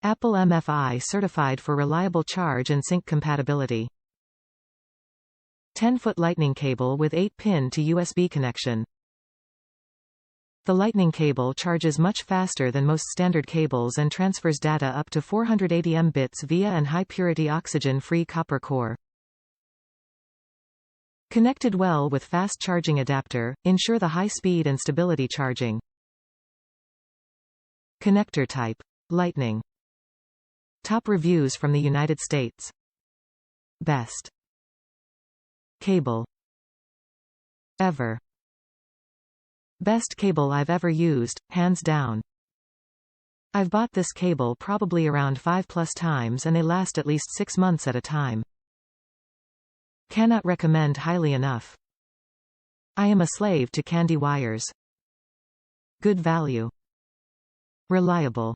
Apple MFI certified for reliable charge and sync compatibility. 10-foot lightning cable with 8-pin to USB connection. The lightning cable charges much faster than most standard cables and transfers data up to 480 Mbits via an high-purity oxygen-free copper core. Connected well with fast charging adapter, ensure the high speed and stability charging. Connector type. Lightning. Top reviews from the United States. Best cable ever. Best cable I've ever used, hands down. I've bought this cable probably around 5+ times and they last at least 6 months at a time. Cannot recommend highly enough. I am a slave to Candy Wirez. Good value. Reliable.